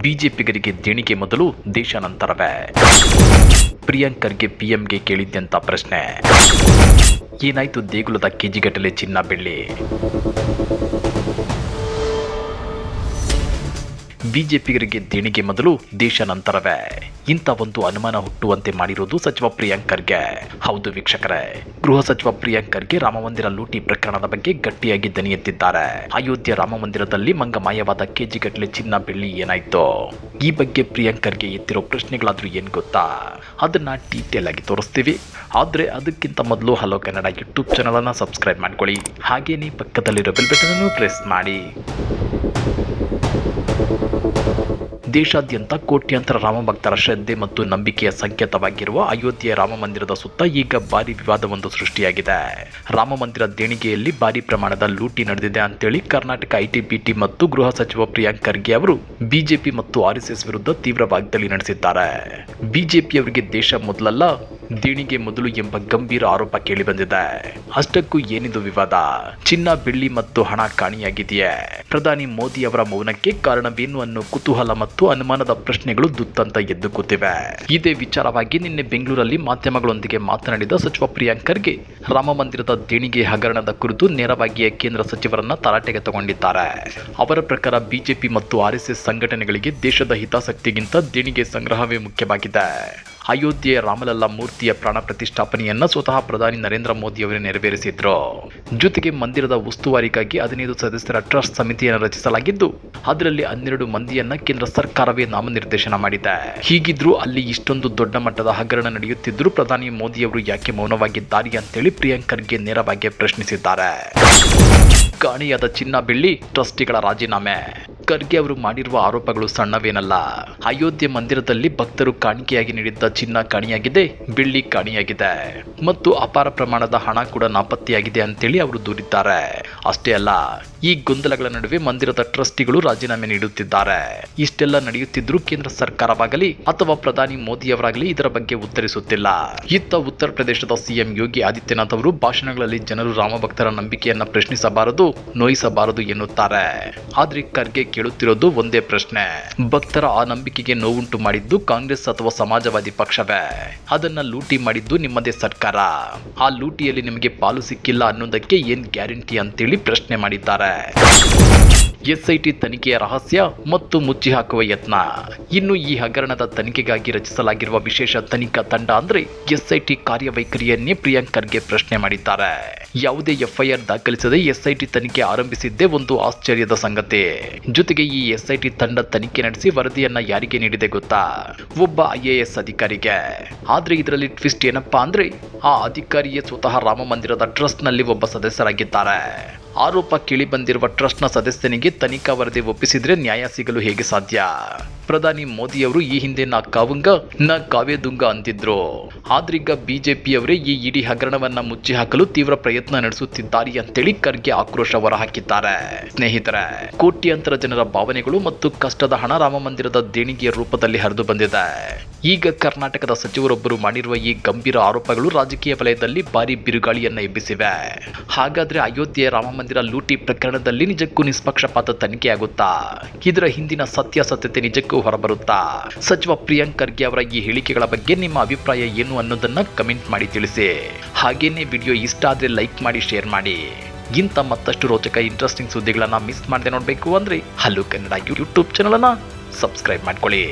ಬಿಜೆಪಿಗರಿಗೆ ದೇಣಿಗೆ ಮೊದಲು ದೇಶ ನಂತರವೇ? ಪ್ರಿಯಾಂಕ್ ಖರ್ಗೆ ಪಿಎಂಗೆ ಕೇಳಿದ್ದಂಥ ಪ್ರಶ್ನೆ. ಏನಾಯ್ತು ದೇಗುಲದ ಕೆಜಿಗಟ್ಟಲೆ ಚಿನ್ನ ಬೆಳ್ಳಿ? ಬಿಜೆಪಿಗರಿಗೆ ದೇಣಿಗೆ ಮೊದಲು ದೇಶ ನಂತರವೇ? ಇಂಥ ಒಂದು ಅನುಮಾನ ಹುಟ್ಟುವಂತೆ ಮಾಡಿರುವುದು ಸಚಿವ ಪ್ರಿಯಾಂಕ್ ಖರ್ಗೆ. ಹೌದು ವೀಕ್ಷಕರೇ, ಗೃಹ ಸಚಿವ ಪ್ರಿಯಾಂಕ್ ಖರ್ಗೆ ರಾಮಮಂದಿರ ಲೂಟಿ ಪ್ರಕರಣದ ಬಗ್ಗೆ ಗಟ್ಟಿಯಾಗಿ ದನಿ ಎತ್ತಿದ್ದಾರೆ. ಅಯೋಧ್ಯೆ ರಾಮಮಂದಿರದಲ್ಲಿ ಮಂಗಮಾಯವಾದ ಕೆಜಿಗಟ್ಟಲೆ ಚಿನ್ನ ಬೆಳ್ಳಿ ಏನಾಯ್ತು? ಈ ಬಗ್ಗೆ ಪ್ರಿಯಾಂಕ್ ಖರ್ಗೆ ಎತ್ತಿರೋ ಪ್ರಶ್ನೆಗಳಾದ್ರೂ ಏನ್ ಗೊತ್ತಾ? ಅದನ್ನ ಡೀಟೇಲ್ ಆಗಿ ತೋರಿಸ್ತೀವಿ. ಆದ್ರೆ ಅದಕ್ಕಿಂತ ಮೊದಲು ಹಲೋ ಕನ್ನಡ ಯೂಟ್ಯೂಬ್ ಚಾನಲ್ ಅನ್ನ ಸಬ್ಸ್ಕ್ರೈಬ್ ಮಾಡ್ಕೊಳ್ಳಿ. ಹಾಗೇನೇ ಪಕ್ಕದಲ್ಲಿರೋ ಬೆಲ್ ಬಟನ್ ಅನ್ನು ಪ್ರೆಸ್ ಮಾಡಿ. ದೇಶಾದ್ಯಂತ ಕೋಟ್ಯಾಂತರ ರಾಮಭಕ್ತರ ಶ್ರದ್ಧೆ ಮತ್ತು ನಂಬಿಕೆಯ ಸಂಕೇತವಾಗಿರುವ ಅಯೋಧ್ಯೆಯ ರಾಮಮಂದಿರದ ಸುತ್ತ ಈಗ ಭಾರಿ ವಿವಾದವೊಂದು ಸೃಷ್ಟಿಯಾಗಿದೆ. ರಾಮಮಂದಿರ ದೇಣಿಗೆಯಲ್ಲಿ ಭಾರಿ ಪ್ರಮಾಣದ ಲೂಟಿ ನಡೆದಿದೆ ಅಂತೇಳಿ ಕರ್ನಾಟಕ ಐಟಿ ಮತ್ತು ಗೃಹ ಸಚಿವ ಪ್ರಿಯಾಂಕ್ ಖರ್ಗೆ ಅವರು ಬಿಜೆಪಿ ಮತ್ತು ಆರ್ಎಸ್ಎಸ್ ವಿರುದ್ಧ ತೀವ್ರ ವಾಗ್ದಾಳಿ ನಡೆಸಿದ್ದಾರೆ. ಬಿಜೆಪಿಯವರಿಗೆ ದೇಶ ಮೊದಲಲ್ಲ, ದೇಣಿಗೆ ಮೊದಲು ಎಂಬ ಗಂಭೀರ ಆರೋಪ ಕೇಳಿಬಂದಿದೆ. ಅಷ್ಟಕ್ಕೂ ಏನಿದು ವಿವಾದ? ಚಿನ್ನ ಬೆಳ್ಳಿ ಮತ್ತು ಹಣ ಕಾಣಿಯಾಗಿದೆಯೇ? ಪ್ರಧಾನಿ ಮೋದಿ ಅವರ ಮೌನಕ್ಕೆ ಕಾರಣವೇನು ಅನ್ನೋ ಕುತೂಹಲ ಮತ್ತು ಅನುಮಾನದ ಪ್ರಶ್ನೆಗಳು ದುತ್ತಂತ ಎದ್ದು ಕೂತಿವೆ. ಇದೇ ವಿಚಾರವಾಗಿ ನಿನ್ನೆ ಬೆಂಗಳೂರಲ್ಲಿ ಮಾಧ್ಯಮಗಳೊಂದಿಗೆ ಮಾತನಾಡಿದ ಸಚಿವ ಪ್ರಿಯಾಂಕ್ ಖರ್ಗೆ ರಾಮ ಮಂದಿರದ ದೇಣಿಗೆ ಹಗರಣದ ಕುರಿತು ನೇರವಾಗಿಯೇ ಕೇಂದ್ರ ಸಚಿವರನ್ನ ತರಾಟೆಗೆ ತಗೊಂಡಿದ್ದಾರೆ. ಅವರ ಪ್ರಕಾರ ಬಿಜೆಪಿ ಮತ್ತು ಆರ್ಎಸ್ಎಸ್ ಸಂಘಟನೆಗಳಿಗೆ ದೇಶದ ಹಿತಾಸಕ್ತಿಗಿಂತ ದೇಣಿಗೆ ಸಂಗ್ರಹವೇ ಮುಖ್ಯವಾಗಿದೆ. ಅಯೋಧ್ಯೆಯ ರಾಮಲಲ್ಲಾ ಮೂರ್ತಿಯ ಪ್ರಾಣ ಪ್ರತಿಷ್ಠಾಪನೆಯನ್ನ ಸ್ವತಃ ಪ್ರಧಾನಿ ನರೇಂದ್ರ ಮೋದಿ ಅವರೇ ನೆರವೇರಿಸಿದ್ರು. ಜೊತೆಗೆ ಮಂದಿರದ ಉಸ್ತುವಾರಿಗಾಗಿ 15 ಸದಸ್ಯರ ಟ್ರಸ್ಟ್ ಸಮಿತಿಯನ್ನು ರಚಿಸಲಾಗಿದ್ದು ಅದರಲ್ಲಿ 12 ಮಂದಿಯನ್ನ ಕೇಂದ್ರ ಸರ್ಕಾರವೇ ನಾಮನಿರ್ದೇಶನ ಮಾಡಿದೆ. ಹೀಗಿದ್ರೂ ಅಲ್ಲಿ ಇಷ್ಟೊಂದು ದೊಡ್ಡ ಮಟ್ಟದ ಹಗರಣ ನಡೆಯುತ್ತಿದ್ದರೂ ಪ್ರಧಾನಿ ಮೋದಿ ಅವರು ಯಾಕೆ ಮೌನವಾಗಿದ್ದಾರೆ ಅಂತೇಳಿ ಪ್ರಿಯಾಂಕ್ ಖರ್ಗೆ ನೇರವಾಗಿ ಪ್ರಶ್ನಿಸಿದ್ದಾರೆ. ಕಾಣೆಯಾದ ಚಿನ್ನ ಬೆಳ್ಳಿ, ಟ್ರಸ್ಟಿಗಳ ರಾಜೀನಾಮೆ. ಖರ್ಗೆ ಅವರು ಮಾಡಿರುವ ಆರೋಪಗಳು ಸಣ್ಣವೇನಲ್ಲ. ಅಯೋಧ್ಯೆ ಮಂದಿರದಲ್ಲಿ ಭಕ್ತರು ಕಾಣಿಕೆಯಾಗಿ ನೀಡಿದ್ದ ಚಿನ್ನ ಕಾಣಿಯಾಗಿದೆ, ಬೆಳ್ಳಿ ಕಾಣಿಯಾಗಿದೆ ಮತ್ತು ಅಪಾರ ಪ್ರಮಾಣದ ಹಣ ಕೂಡ ನಾಪತ್ತೆಯಾಗಿದೆ ಅಂತೇಳಿ ಅವರು ದೂರಿದ್ದಾರೆ. ಅಷ್ಟೇ ಅಲ್ಲ, ಈ ಗೊಂದಲಗಳ ನಡುವೆ ಮಂದಿರದ ಟ್ರಸ್ಟಿಗಳು ರಾಜೀನಾಮೆ ನೀಡುತ್ತಿದ್ದಾರೆ. ಇಷ್ಟೆಲ್ಲ ನಡೆಯುತ್ತಿದ್ರೂ ಕೇಂದ್ರ ಸರ್ಕಾರವಾಗಲಿ ಅಥವಾ ಪ್ರಧಾನಿ ಮೋದಿ ಅವರಾಗಲಿ ಇದರ ಬಗ್ಗೆ ಉತ್ತರಿಸುತ್ತಿಲ್ಲ. ಇತ್ತ ಉತ್ತರ ಪ್ರದೇಶದ ಸಿಎಂ ಯೋಗಿ ಆದಿತ್ಯನಾಥ್ ಅವರು ಭಾಷಣಗಳಲ್ಲಿ ಜನರು ರಾಮಭಕ್ತರ ನಂಬಿಕೆಯನ್ನ ಪ್ರಶ್ನಿಸಬಾರದು, ನೋಯಿಸಬಾರದು ಎನ್ನುತ್ತಾರೆ. ಆದ್ರೆ ಖರ್ಗೆ ಕೇಳುತ್ತಿರೋದು ಒಂದೇ ಪ್ರಶ್ನೆ: ಭಕ್ತರ ಆ ನಂಬಿಕೆಗೆ ನೋವುಂಟು ಮಾಡಿದ್ದು ಕಾಂಗ್ರೆಸ್ ಅಥವಾ ಸಮಾಜವಾದಿ ಪಕ್ಷವೇ? ಅದನ್ನ ಲೂಟಿ ಮಾಡಿದ್ದು ನಿಮ್ಮದೇ ಸರ್ಕಾರ. ಆ ಲೂಟಿಯಲ್ಲಿ ನಿಮಗೆ ಪಾಲು ಸಿಕ್ಕಿಲ್ಲ ಅನ್ನೋದಕ್ಕೆ ಏನ್ ಗ್ಯಾರಂಟಿ ಅಂತೇಳಿ ಪ್ರಶ್ನೆ ಮಾಡಿದ್ದಾರೆ. ಎಸ್ಐಟಿ ತನಿಖೆಯ ರಹಸ್ಯ ಮತ್ತು ಮುಚ್ಚಿ ಹಾಕುವ ಯತ್ನ. ಇನ್ನು ಈ ಹಗರಣದ ತನಿಖೆಗಾಗಿ ರಚಿಸಲಾಗಿರುವ ವಿಶೇಷ ತನಿಖಾ ತಂಡ ಅಂದ್ರೆ ಎಸ್ಐಟಿ ಕಾರ್ಯವೈಖರಿಯನ್ನೇ ಪ್ರಿಯಾಂಕ್ ಖರ್ಗೆ ಪ್ರಶ್ನೆ ಮಾಡಿದ್ದಾರೆ. ಯಾವುದೇ ಎಫ್ಐಆರ್ ದಾಖಲಿಸದೆ ಎಸ್ಐಟಿ ತನಿಖೆ ಆರಂಭಿಸಿದ್ದೇ ಒಂದು ಆಶ್ಚರ್ಯದ ಸಂಗತಿ. ಜೊತೆಗೆ ಈ ಎಸ್ಐಟಿ ತಂಡ ತನಿಖೆ ನಡೆಸಿ ವರದಿಯನ್ನ ಯಾರಿಗೆ ನೀಡಿದೆ ಗೊತ್ತಾ? ಒಬ್ಬ IAS ಅಧಿಕಾರಿಗೆ. ಆದ್ರೆ ಇದರಲ್ಲಿ ಟ್ವಿಸ್ಟ್ ಏನಪ್ಪಾ ಅಂದ್ರೆ ಆ ಅಧಿಕಾರಿಯೇ ಸ್ವತಃ ರಾಮ ಮಂದಿರದ ಟ್ರಸ್ಟ್ ನಲ್ಲಿ ಒಬ್ಬ ಸದಸ್ಯರಾಗಿದ್ದಾರೆ. ಆರೋಪ ಕೇಳಿ ಬಂದಿರುವ ಟ್ರಸ್ಟ್ನ ಸದಸ್ಯನಿಗೆ ತನಿಖಾ ವರದಿ ಒಪ್ಪಿಸಿದ್ರೆ ನ್ಯಾಯ ಸಿಗಲು ಹೇಗೆ ಸಾಧ್ಯ? ಪ್ರಧಾನಿ ಮೋದಿ ಅವರು ಈ ಹಿಂದೆ ನಾ ಕಾವುಂಗ ನಾ ಕಾವೇದುಂಗ ಅಂತಿದ್ರು. ಆದ್ರೀಗ ಬಿಜೆಪಿಯವರೇ ಈ ಇಡೀ ಹಗರಣವನ್ನ ಮುಚ್ಚಿ ಹಾಕಲು ತೀವ್ರ ಪ್ರಯತ್ನ ನಡೆಸುತ್ತಿದ್ದಾರೆ ಅಂತೇಳಿ ಖರ್ಗೆ ಆಕ್ರೋಶ ಹೊರಹಾಕಿದ್ದಾರೆ. ಸ್ನೇಹಿತರೆ, ಕೋಟ್ಯಾಂತರ ಜನರ ಭಾವನೆಗಳು ಮತ್ತು ಕಷ್ಟದ ಹಣ ರಾಮ ಮಂದಿರದ ದೇಣಿಗೆಯ ರೂಪದಲ್ಲಿ ಹರಿದು ಬಂದಿದೆ. ಈಗ ಕರ್ನಾಟಕದ ಸಚಿವರೊಬ್ಬರು ಮಾಡಿರುವ ಈ ಗಂಭೀರ ಆರೋಪಗಳು ರಾಜಕೀಯ ವಲಯದಲ್ಲಿ ಭಾರಿ ಬಿರುಗಾಳಿಯನ್ನ ಎಬ್ಬಿಸಿವೆ. ಹಾಗಾದ್ರೆ ಅಯೋಧ್ಯೆಯ ರಾಮ ಮಂದಿರ ಲೂಟಿ ಪ್ರಕರಣದಲ್ಲಿ ನಿಜಕ್ಕೂ ನಿಷ್ಪಕ್ಷಪಾತ ತನಿಖೆಯಾಗುತ್ತಾ? ಇದರ ಹಿಂದಿನ ಸತ್ಯಾಸತ್ಯತೆ ನಿಜಕ್ಕೂ ಹೊರಬರುತ್ತಾ? ಸಚಿವ ಪ್ರಿಯಾಂಕ್ ಖರ್ಗೆ ಅವರ ಈ ಹೇಳಿಕೆಗಳ ಬಗ್ಗೆ ನಿಮ್ಮ ಅಭಿಪ್ರಾಯ ಏನು ಅನ್ನೋದನ್ನ ಕಮೆಂಟ್ ಮಾಡಿ ತಿಳಿಸಿ. ಹಾಗೇನೇ ವಿಡಿಯೋ ಇಷ್ಟ ಆದ್ರೆ ಲೈಕ್ ಮಾಡಿ, ಶೇರ್ ಮಾಡಿ. ಇಂಥ ಮತ್ತಷ್ಟು ರೋಚಕ ಇಂಟ್ರೆಸ್ಟಿಂಗ್ ಸುದ್ದಿಗಳನ್ನ ಮಿಸ್ ಮಾಡದೆ ನೋಡಬೇಕು ಅಂದ್ರೆ ಹಲೋ ಕನ್ನಡ ಯೂಟ್ಯೂಬ್ ಚಾನಲ್ ಅನ್ನ ಸಬ್ಸ್ಕ್ರೈಬ್ ಮಾಡ್ಕೊಳ್ಳಿ.